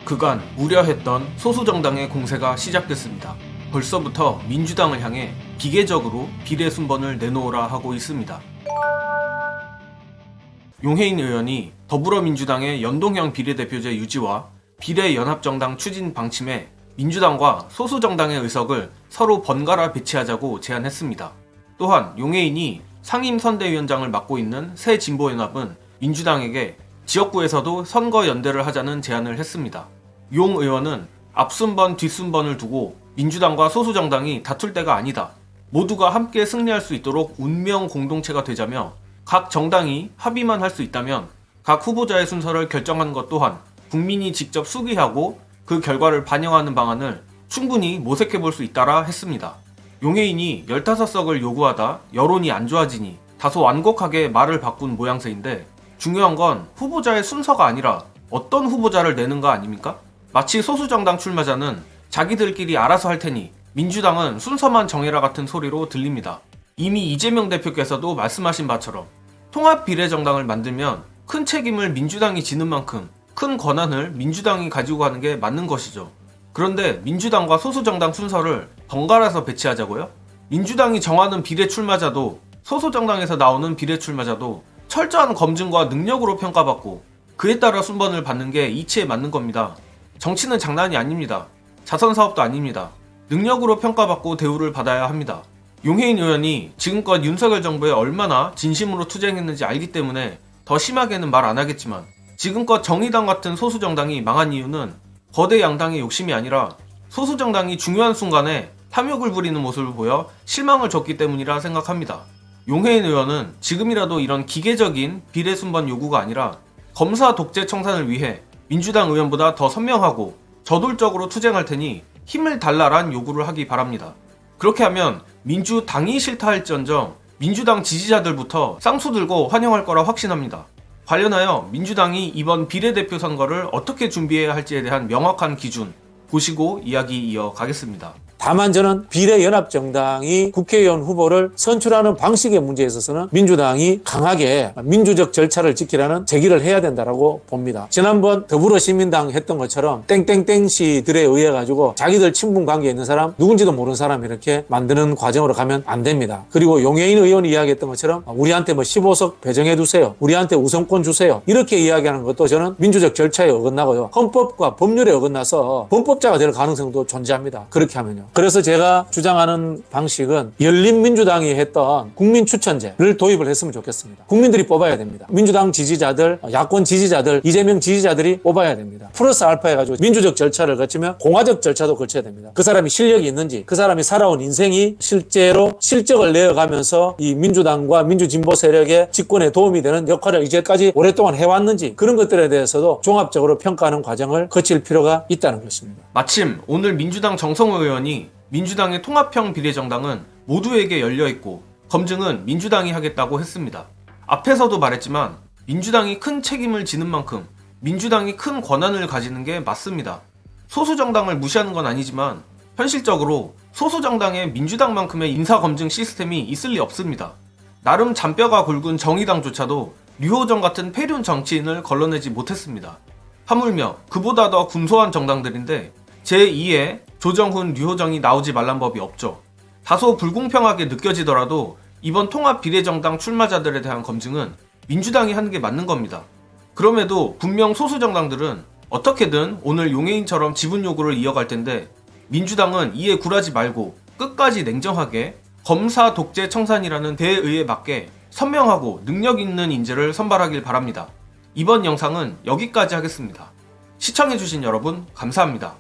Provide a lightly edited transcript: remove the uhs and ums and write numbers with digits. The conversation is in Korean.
그간 우려했던 소수정당의 공세가 시작됐습니다. 벌써부터 민주당을 향해 기계적으로 비례 순번을 내놓으라 하고 있습니다. 용해인 의원이 더불어민주당의 연동형 비례대표제 유지와 비례연합정당 추진 방침에 민주당과 소수정당의 의석을 서로 번갈아 배치하자고 제안했습니다. 또한 용해인이 상임선대위원장을 맡고 있는 새진보연합은 민주당에게 지역구에서도 선거연대를 하자는 제안을 했습니다. 용 의원은 앞순번 뒷순번을 두고 민주당과 소수정당이 다툴 때가 아니다. 모두가 함께 승리할 수 있도록 운명 공동체가 되자며 각 정당이 합의만 할 수 있다면 각 후보자의 순서를 결정하는 것 또한 국민이 직접 수기하고 그 결과를 반영하는 방안을 충분히 모색해 볼 수 있다라 했습니다. 용해인이 15석을 요구하다 여론이 안 좋아지니 다소 완곡하게 말을 바꾼 모양새인데 중요한 건 후보자의 순서가 아니라 어떤 후보자를 내는가 아닙니까? 마치 소수정당 출마자는 자기들끼리 알아서 할 테니 민주당은 순서만 정해라 같은 소리로 들립니다. 이미 이재명 대표께서도 말씀하신 바처럼 통합비례정당을 만들면 큰 책임을 민주당이 지는 만큼 큰 권한을 민주당이 가지고 가는 게 맞는 것이죠. 그런데 민주당과 소수정당 순서를 번갈아서 배치하자고요? 민주당이 정하는 비례 출마자도 소수정당에서 나오는 비례 출마자도 철저한 검증과 능력으로 평가받고 그에 따라 순번을 받는 게 이치에 맞는 겁니다. 정치는 장난이 아닙니다. 자선사업도 아닙니다. 능력으로 평가받고 대우를 받아야 합니다. 용해인 의원이 지금껏 윤석열 정부에 얼마나 진심으로 투쟁했는지 알기 때문에 더 심하게는 말 안 하겠지만 지금껏 정의당 같은 소수정당이 망한 이유는 거대 양당의 욕심이 아니라 소수정당이 중요한 순간에 탐욕을 부리는 모습을 보여 실망을 줬기 때문이라 생각합니다. 용해인 의원은 지금이라도 이런 기계적인 비례 순번 요구가 아니라 검사 독재 청산을 위해 민주당 의원보다 더 선명하고 저돌적으로 투쟁할 테니 힘을 달라란 요구를 하기 바랍니다. 그렇게 하면 민주당이 싫다 할지언정 민주당 지지자들부터 쌍수 들고 환영할 거라 확신합니다. 관련하여 민주당이 이번 비례대표 선거를 어떻게 준비해야 할지에 대한 명확한 기준 보시고 이야기 이어가겠습니다. 다만 저는 비례연합정당이 국회의원 후보를 선출하는 방식의 문제에 있어서는 민주당이 강하게 민주적 절차를 지키라는 제기를 해야 된다고 봅니다. 지난번 더불어시민당 했던 것처럼 땡땡땡 씨들에 의해 가지고 자기들 친분 관계에 있는 사람, 누군지도 모르는 사람 이렇게 만드는 과정으로 가면 안 됩니다. 그리고 용해인 의원이 이야기했던 것처럼 우리한테 15석 배정해 두세요. 우리한테 우선권 주세요. 이렇게 이야기하는 것도 저는 민주적 절차에 어긋나고요. 헌법과 법률에 어긋나서 범법자가 될 가능성도 존재합니다. 그렇게 하면요. 그래서 제가 주장하는 방식은 열린민주당이 했던 국민추천제를 도입을 했으면 좋겠습니다. 국민들이 뽑아야 됩니다. 민주당 지지자들, 야권 지지자들, 이재명 지지자들이 뽑아야 됩니다. 플러스 알파 해가지고 민주적 절차를 거치며 공화적 절차도 거쳐야 됩니다. 그 사람이 실력이 있는지, 그 사람이 살아온 인생이 실제로 실적을 내어가면서 이 민주당과 민주진보 세력의 집권에 도움이 되는 역할을 이제까지 오랫동안 해왔는지 그런 것들에 대해서도 종합적으로 평가하는 과정을 거칠 필요가 있다는 것입니다. 마침 오늘 민주당 정성호 의원이 민주당의 통합형 비례정당은 모두에게 열려있고 검증은 민주당이 하겠다고 했습니다. 앞에서도 말했지만 민주당이 큰 책임을 지는 만큼 민주당이 큰 권한을 가지는 게 맞습니다. 소수정당을 무시하는 건 아니지만 현실적으로 소수정당에 민주당만큼의 인사검증 시스템이 있을 리 없습니다. 나름 잔뼈가 굵은 정의당조차도 류호정 같은 폐륜 정치인을 걸러내지 못했습니다. 하물며 그보다 더 군소한 정당들인데 제2의 조정훈, 류호정이 나오지 말란 법이 없죠. 다소 불공평하게 느껴지더라도 이번 통합 비례정당 출마자들에 대한 검증은 민주당이 하는 게 맞는 겁니다. 그럼에도 분명 소수 정당들은 어떻게든 오늘 용해인처럼 지분 요구를 이어갈 텐데 민주당은 이에 굴하지 말고 끝까지 냉정하게 검사 독재 청산이라는 대의에 맞게 선명하고 능력 있는 인재를 선발하길 바랍니다. 이번 영상은 여기까지 하겠습니다. 시청해주신 여러분 감사합니다.